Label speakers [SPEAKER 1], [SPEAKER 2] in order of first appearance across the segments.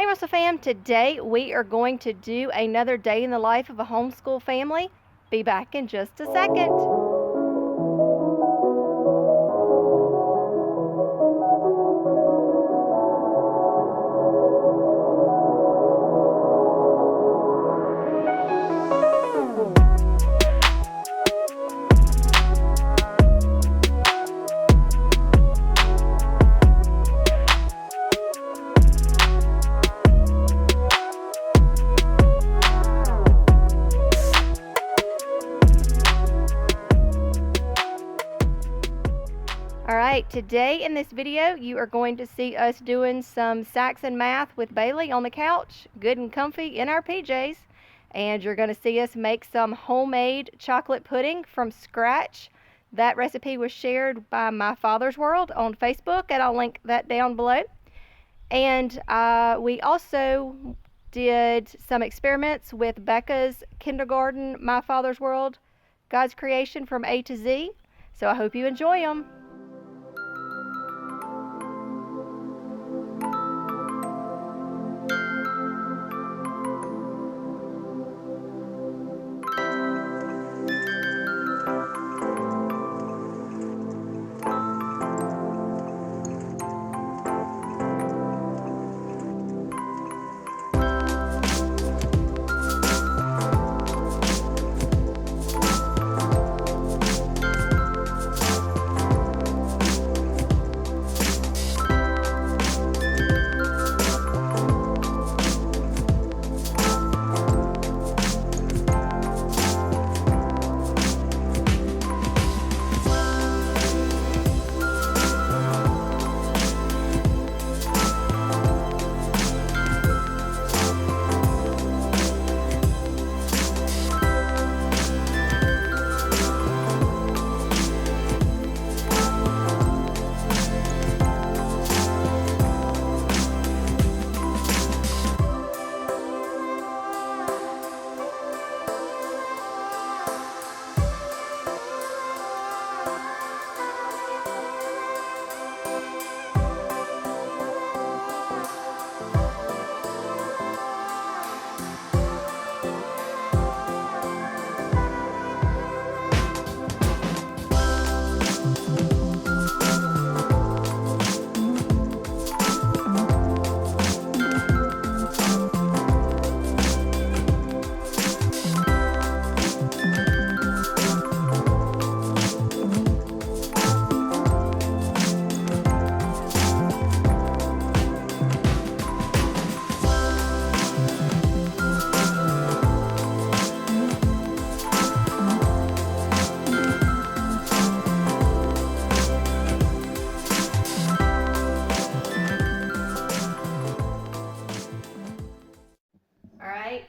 [SPEAKER 1] Russell fam, today we are going to do another day in the life of a homeschool family. Be back in just a second. Alright, today in this video you are going to see us doing some Saxon Math with Bailey on the couch, good and comfy in our PJs. And you're going to see us make some homemade chocolate pudding from scratch. That recipe was shared by My Father's World on Facebook, and I'll link that down below. And we also did some experiments with Becca's kindergarten My Father's World, God's Creation from A to Z. So I hope you enjoy them.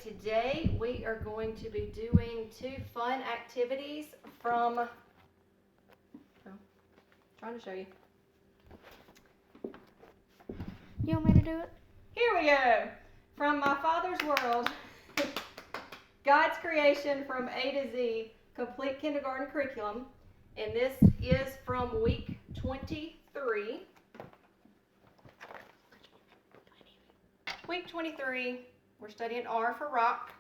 [SPEAKER 1] Today we are going to be doing two fun activities from, trying to show you.
[SPEAKER 2] You want me to do it?
[SPEAKER 1] Here we go. From My Father's World, God's Creation from A to Z, complete kindergarten curriculum. And this is from week 23. Week 23. We're studying R for rock.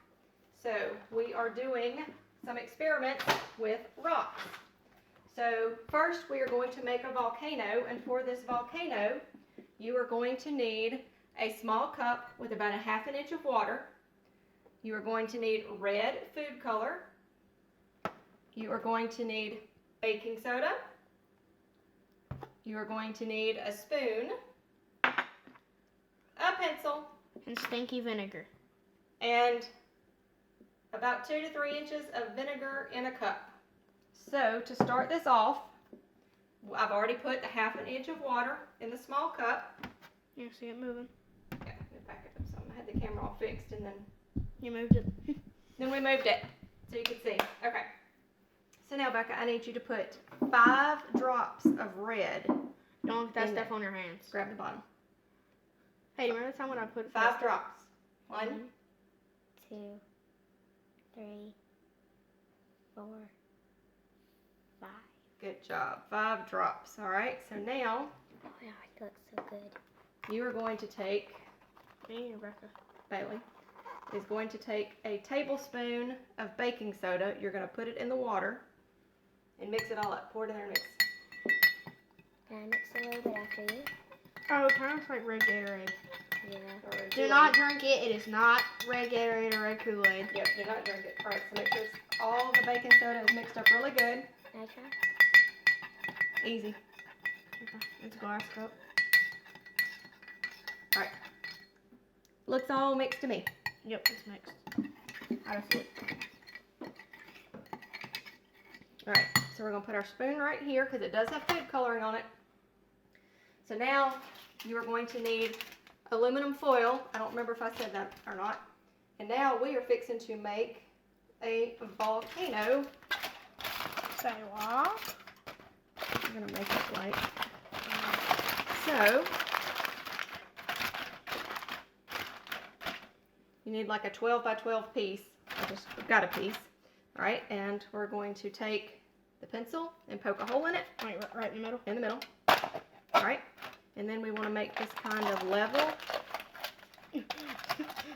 [SPEAKER 1] So we are doing some experiments with rocks. So first we are going to make a volcano, and for this volcano you are going to need a small cup with about 1/2 inch of water. You are going to need red food color. You are going to need baking soda. You are going to need a spoon, a pencil,
[SPEAKER 2] and stinky vinegar.
[SPEAKER 1] And about 2 to 3 inches of vinegar in a cup. So to start this off, I've already put 1/2 inch of water in the small cup.
[SPEAKER 2] You see it moving?
[SPEAKER 1] Okay, let me back it up some. I had the camera all fixed and then
[SPEAKER 2] you moved it.
[SPEAKER 1] Then we moved it so you can see. Okay. So now, Becca, I need you to put 5 drops of red.
[SPEAKER 2] Don't get that stuff on your hands.
[SPEAKER 1] Grab the bottom.
[SPEAKER 2] Hey, do you remember the time when I put
[SPEAKER 1] 5 drops? 1,
[SPEAKER 2] 2, 3, 4, 5.
[SPEAKER 1] Good job. 5 drops. All right. So now,
[SPEAKER 2] Oh yeah, it looks so good.
[SPEAKER 1] you are going to take
[SPEAKER 2] Me and Rebecca.
[SPEAKER 1] Bailey, is going to take a tablespoon of baking soda. You're going to put it in the water and mix it all up. Pour it in there and mix.
[SPEAKER 2] Can I mix a little bit after you?
[SPEAKER 3] Oh, it kind of looks like red Gatorade.
[SPEAKER 2] Yeah.
[SPEAKER 1] Or
[SPEAKER 3] Do not drink it. It is not red Gatorade or red Kool-Aid.
[SPEAKER 1] Yep, do not drink it. Alright, so make sure all the baking soda is mixed up really good.
[SPEAKER 2] Can I try?
[SPEAKER 1] Easy.
[SPEAKER 3] Okay. It's a glass cup.
[SPEAKER 1] Alright. Looks all mixed to me.
[SPEAKER 3] Yep, it's mixed. I just look.
[SPEAKER 1] Alright, so we're going to put our spoon right here because it does have food coloring on it. So now you are going to need aluminum foil. I don't remember if I said that or not. And now we are fixing to make a volcano.
[SPEAKER 3] Say what?
[SPEAKER 1] I'm going to make it like so. You need like a 12 by 12 piece. I just got a piece. Alright, and we're going to take the pencil and poke a hole in it.
[SPEAKER 3] Wait, right in the middle?
[SPEAKER 1] In the middle. Alright, and then we want to make this kind of level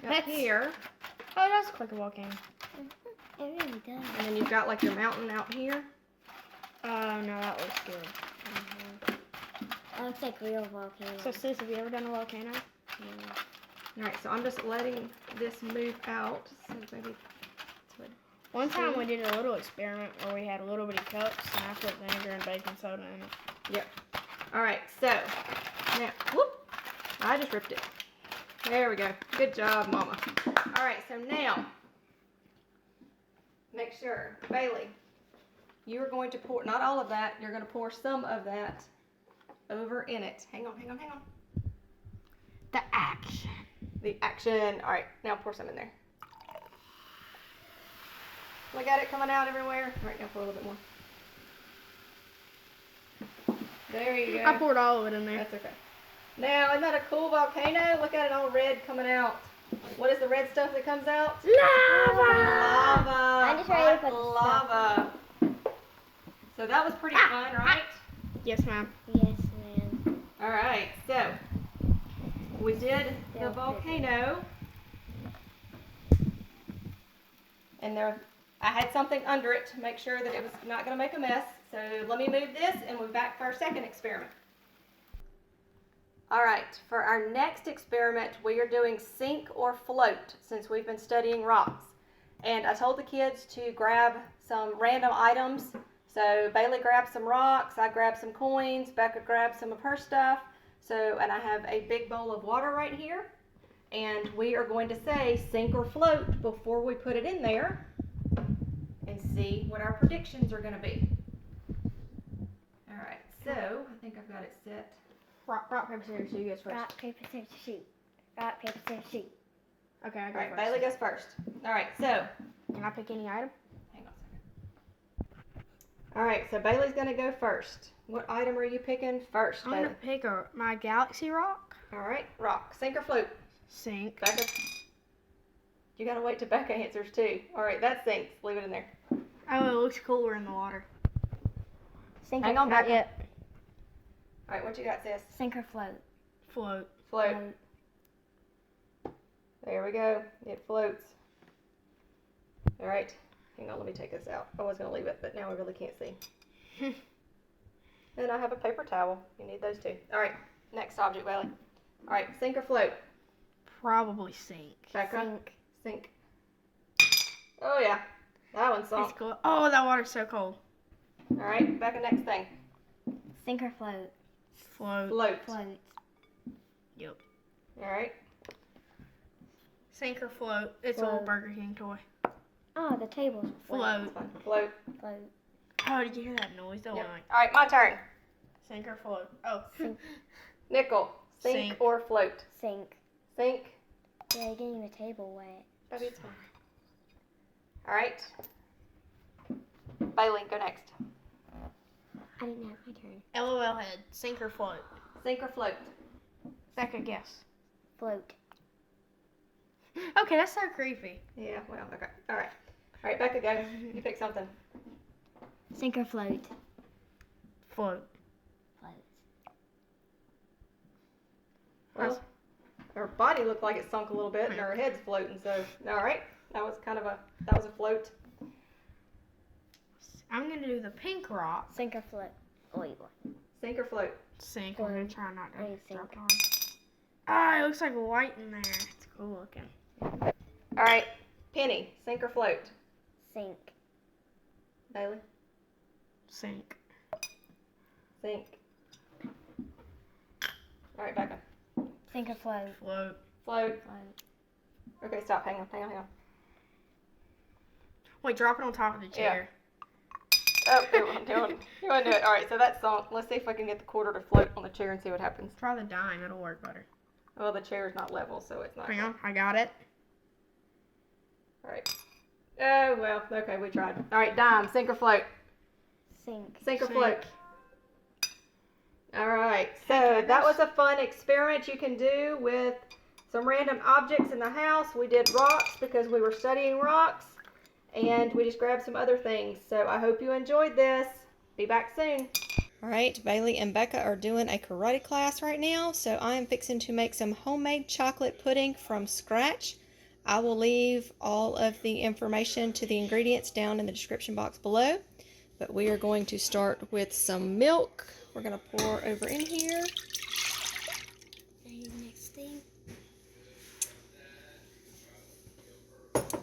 [SPEAKER 1] up here.
[SPEAKER 3] Oh, that's like a volcano.
[SPEAKER 2] It really does.
[SPEAKER 1] And then you've got like your mountain out here.
[SPEAKER 3] Oh, no, that looks good.
[SPEAKER 2] That looks like real volcano.
[SPEAKER 3] So, sis, have you ever done a volcano?
[SPEAKER 2] Yeah.
[SPEAKER 1] Alright, so I'm just letting this move out. So maybe
[SPEAKER 3] One time we did a little experiment where we had a little bitty cups and I put vinegar and baking soda in it.
[SPEAKER 1] Yep. Alright, so now, whoop, I just ripped it. There we go. Good job, Mama. Alright, so now, make sure, Bailey, you are going to pour, not all of that, you're going to pour some of that over in it. Hang on, hang on, hang on.
[SPEAKER 3] The action.
[SPEAKER 1] The action. Alright, now pour some in there. Look at it coming out everywhere. Alright, now pour a little bit more. There you go.
[SPEAKER 3] I poured all of it in there.
[SPEAKER 1] That's okay. Now, isn't that a cool volcano? Look at it all red coming out. What is the red stuff that comes out?
[SPEAKER 3] Lava!
[SPEAKER 1] Lava.
[SPEAKER 2] I'm just ready to
[SPEAKER 1] Hot
[SPEAKER 2] put the
[SPEAKER 1] lava. So that was pretty fun, right?
[SPEAKER 3] Yes, ma'am.
[SPEAKER 2] Yes, ma'am.
[SPEAKER 1] Alright, so we did the
[SPEAKER 2] Yeah.
[SPEAKER 1] volcano. And there, I had something under it to make sure that it was not going to make a mess. So let me move this and we're back for our second experiment. Alright, for our next experiment, we are doing sink or float since we've been studying rocks. And I told the kids to grab some random items. So Bailey grabbed some rocks, I grabbed some coins, Becca grabbed some of her stuff. So, and I have a big bowl of water right here. And we are going to say sink or float before we put it in there and see what our predictions are going to be. Alright, so I think I've got it set.
[SPEAKER 3] Rock, paper, scissors. You guys first.
[SPEAKER 2] Rock, paper, scissors, shoot. Rock, paper, scissors, shoot.
[SPEAKER 3] Okay, I go
[SPEAKER 1] Alright,
[SPEAKER 3] first.
[SPEAKER 1] Bailey goes first. Alright, so,
[SPEAKER 3] Can I pick any item?
[SPEAKER 1] hang on a second. Alright, so Bailey's going to go first. What item are you picking first,
[SPEAKER 3] I'm
[SPEAKER 1] Bailey?
[SPEAKER 3] going to pick my galaxy rock.
[SPEAKER 1] Alright, rock. Sink or float?
[SPEAKER 3] Sink.
[SPEAKER 1] Becca? You got to wait till Becca answers too. Alright, that sinks. Leave it in there.
[SPEAKER 3] Oh, it looks cooler in the water.
[SPEAKER 2] Sink
[SPEAKER 1] Hang
[SPEAKER 2] or
[SPEAKER 1] on,
[SPEAKER 2] float.
[SPEAKER 1] Becca.
[SPEAKER 2] Yep.
[SPEAKER 1] Alright, what you got, sis?
[SPEAKER 2] Sink or float.
[SPEAKER 3] Float.
[SPEAKER 1] Float. There we go. It floats. Alright. Hang on, let me take this out. I was going to leave it, but now I really can't see. And I have a paper towel. You need those too. Alright, next object, Bailey. Alright, sink or float?
[SPEAKER 3] Probably sink.
[SPEAKER 1] Becca?
[SPEAKER 2] Sink.
[SPEAKER 1] Sink. Oh yeah, that one's
[SPEAKER 3] It's
[SPEAKER 1] sunk.
[SPEAKER 3] cool. Oh, that water's so cold.
[SPEAKER 1] Alright, Becca, next thing.
[SPEAKER 2] Sink or float.
[SPEAKER 3] Float.
[SPEAKER 1] Float.
[SPEAKER 2] Float.
[SPEAKER 3] Yep.
[SPEAKER 1] Alright.
[SPEAKER 3] Sink or float. It's a
[SPEAKER 2] Float.
[SPEAKER 3] little Burger King toy.
[SPEAKER 2] Oh, the table's
[SPEAKER 3] Float.
[SPEAKER 1] That's fine. Float.
[SPEAKER 2] float.
[SPEAKER 3] Oh, did you hear that noise? That
[SPEAKER 1] Yep.
[SPEAKER 3] one like
[SPEAKER 1] Alright, my turn.
[SPEAKER 3] sink or float. Oh.
[SPEAKER 2] Sink.
[SPEAKER 1] Nickel. Sink,
[SPEAKER 3] Sink.
[SPEAKER 1] or float?
[SPEAKER 2] Sink.
[SPEAKER 1] Sink.
[SPEAKER 2] Yeah, you're getting the table wet.
[SPEAKER 1] Baby, it's fine. Alright. Bailey, go next.
[SPEAKER 2] I didn't have my turn.
[SPEAKER 3] LOL head. Sink or float.
[SPEAKER 1] Sink or float?
[SPEAKER 3] Second guess.
[SPEAKER 2] Float.
[SPEAKER 3] Okay, that's so creepy.
[SPEAKER 1] Yeah, well, okay. Alright. Alright, Becca, go. You pick something.
[SPEAKER 2] Sink or float.
[SPEAKER 3] Float.
[SPEAKER 2] Float.
[SPEAKER 1] Well, Her body looked like it sunk a little bit, and her head's floating. So, all right, that was a float.
[SPEAKER 3] I'm gonna do the pink rock.
[SPEAKER 2] Sink or float. Oh, wait, what?
[SPEAKER 1] Sink or float?
[SPEAKER 3] Sink. I'm gonna try not to
[SPEAKER 2] Sink.
[SPEAKER 3] drop it on. Ah, it looks like white in there. It's cool looking.
[SPEAKER 1] All right, Penny, sink or float?
[SPEAKER 2] Sink.
[SPEAKER 1] Bailey?
[SPEAKER 3] Sink.
[SPEAKER 1] Sink. All right, Becca.
[SPEAKER 2] Sink or float.
[SPEAKER 3] Float.
[SPEAKER 1] Float.
[SPEAKER 2] Float.
[SPEAKER 1] Okay, stop. Hang on.
[SPEAKER 3] Wait, drop it on top of the chair.
[SPEAKER 1] Oh, you want to do it? All right, so that's sunk. Let's see if I can get the quarter to float on the chair and see what happens.
[SPEAKER 3] Try the dime. It'll work better.
[SPEAKER 1] Well, the chair is not level, so it's not.
[SPEAKER 3] Hang on. I got it.
[SPEAKER 1] All right. Oh, well, okay, we tried. All right, dime, sink or float?
[SPEAKER 2] Sink.
[SPEAKER 1] Sink or
[SPEAKER 3] Sink.
[SPEAKER 1] float? All right, so that was a fun experiment you can do with some random objects in the house. We did rocks because we were studying rocks, and we just grabbed some other things. So I hope you enjoyed this. Be back soon. All right, Bailey and Becca are doing a karate class right now, so I am fixing to make some homemade chocolate pudding from scratch. I will leave all of the information to the ingredients down in the description box below, but we are going to start with some milk. We're going to pour over in here.
[SPEAKER 2] Next thing.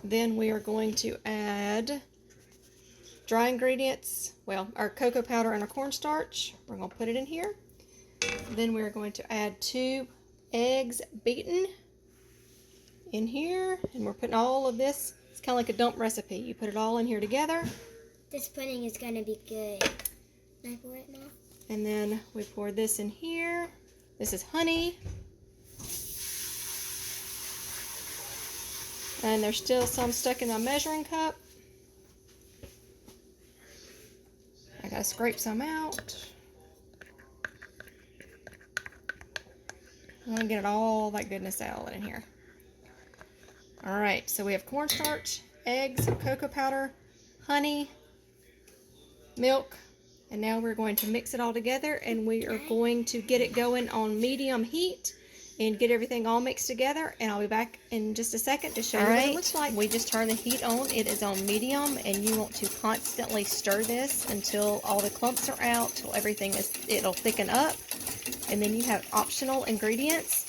[SPEAKER 1] Then we are going to add dry ingredients, well, our cocoa powder and our cornstarch. We're going to put it in here. Then we're going to add 2 eggs beaten in here, and we're putting all of this. It's kind of like a dump recipe. You put it all in here together.
[SPEAKER 2] This pudding is gonna be good. Can I pour it, Mom?
[SPEAKER 1] And then we pour this in here. This is honey. And there's still some stuck in my measuring cup. I gotta scrape some out. I'm gonna get all that goodness out in here. Alright, so we have cornstarch, eggs, cocoa powder, honey, milk, and now we're going to mix it all together, and we are going to get it going on medium heat and get everything all mixed together, and I'll be back in just a second to show you what it looks like. We just turned the heat on. It is on medium, and you want to constantly stir this until all the clumps are out, till everything it'll thicken up. And then you have optional ingredients,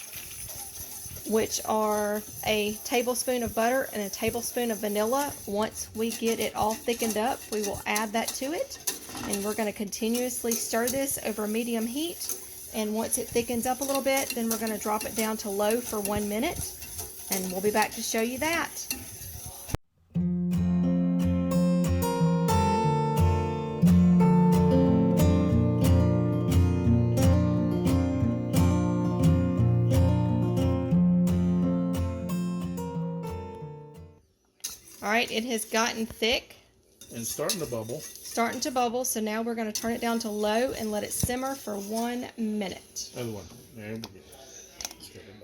[SPEAKER 1] which are a tablespoon of butter and a tablespoon of vanilla. Once we get it all thickened up, we will add that to it, and we're going to continuously stir this over medium heat. And once it thickens up a little bit, then we're going to drop it down to low for 1 minute, and we'll be back to show you that. Alright, it has gotten thick.
[SPEAKER 4] And starting to bubble.
[SPEAKER 1] Starting to bubble, so now we're going to turn it down to low and let it simmer for 1 minute.
[SPEAKER 4] Other one. There we go. Let's get it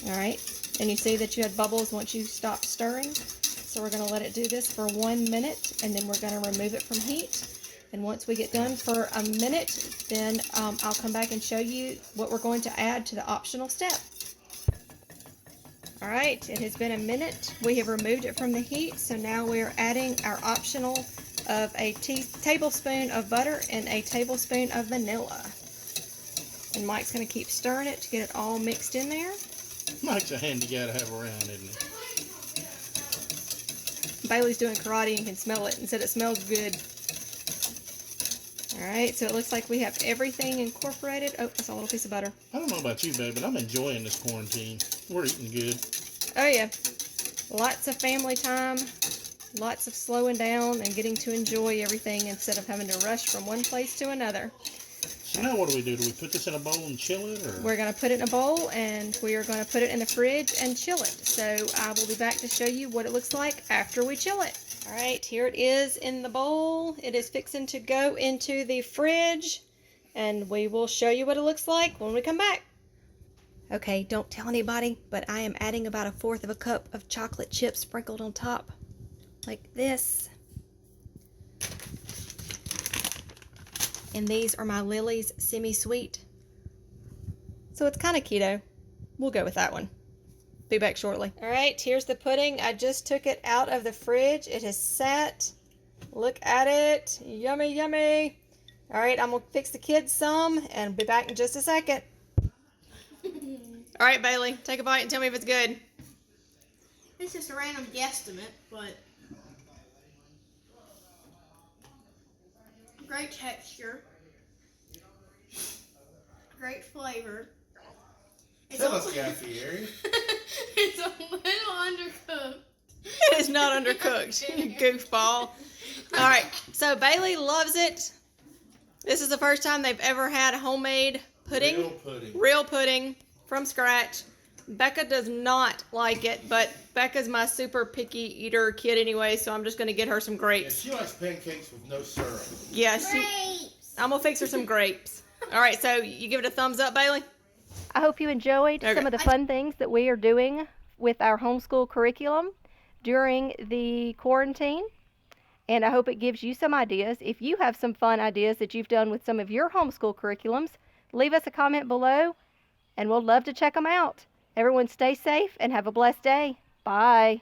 [SPEAKER 4] back.
[SPEAKER 1] Alright, and you see that you had bubbles once you stopped stirring. So we're going to let it do this for 1 minute, and then we're going to remove it from heat. And once we get done for a minute, then I'll come back and show you what we're going to add to the optional step. Alright, it has been a minute. We have removed it from the heat, so now we are adding our optional of a tablespoon of butter and a tablespoon of vanilla. And Mike's going to keep stirring it to get it all mixed in there.
[SPEAKER 4] Mike's a handy guy to have around, isn't he?
[SPEAKER 1] Bailey's doing karate and can smell it and said it smells good. Alright, so it looks like we have everything incorporated. Oh, that's a little piece of butter.
[SPEAKER 4] I don't know about you, babe, but I'm enjoying this quarantine. We're eating good.
[SPEAKER 1] Oh yeah, lots of family time, lots of slowing down and getting to enjoy everything instead of having to rush from one place to another.
[SPEAKER 4] So now what do? Do we put this in a bowl and chill it? Or?
[SPEAKER 1] We're going to put it in a bowl, and we are going to put it in the fridge and chill it. So I will be back to show you what it looks like after we chill it. Alright, here it is in the bowl. It is fixing to go into the fridge, and we will show you what it looks like when we come back. Okay, don't tell anybody, but I am adding about 1/4 of a cup of chocolate chips sprinkled on top, like this. And these are my Lily's semi-sweet. So it's kind of keto. We'll go with that one. Be back shortly. All right, here's the pudding. I just took it out of the fridge. It has sat. Look at it. Yummy, yummy. All right, I'm going to fix the kids some and be back in just a second. All right, Bailey, take a bite and tell me if it's good.
[SPEAKER 3] It's just a random guesstimate, but great texture, great flavor.
[SPEAKER 4] Tell us, Gaffieri.
[SPEAKER 3] It's a little undercooked.
[SPEAKER 1] It is not undercooked, you goofball. All right, so Bailey loves it. This is the first time they've ever had homemade pudding.
[SPEAKER 4] Real pudding.
[SPEAKER 1] Real pudding from scratch. Becca does not like it, but Becca's my super picky eater kid anyway, so I'm just going to get her some
[SPEAKER 4] Yeah,
[SPEAKER 1] grapes.
[SPEAKER 4] she likes pancakes with no syrup.
[SPEAKER 1] Yes,
[SPEAKER 2] Grapes.
[SPEAKER 1] I'm going to fix her some grapes. All right, so you give it a thumbs up, Bailey? I hope you enjoyed some of the fun things that we are doing with our homeschool curriculum during the quarantine. And I hope it gives you some ideas. If you have some fun ideas that you've done with some of your homeschool curriculums, leave us a comment below, and we'll love to check them out. Everyone stay safe and have a blessed day. Bye.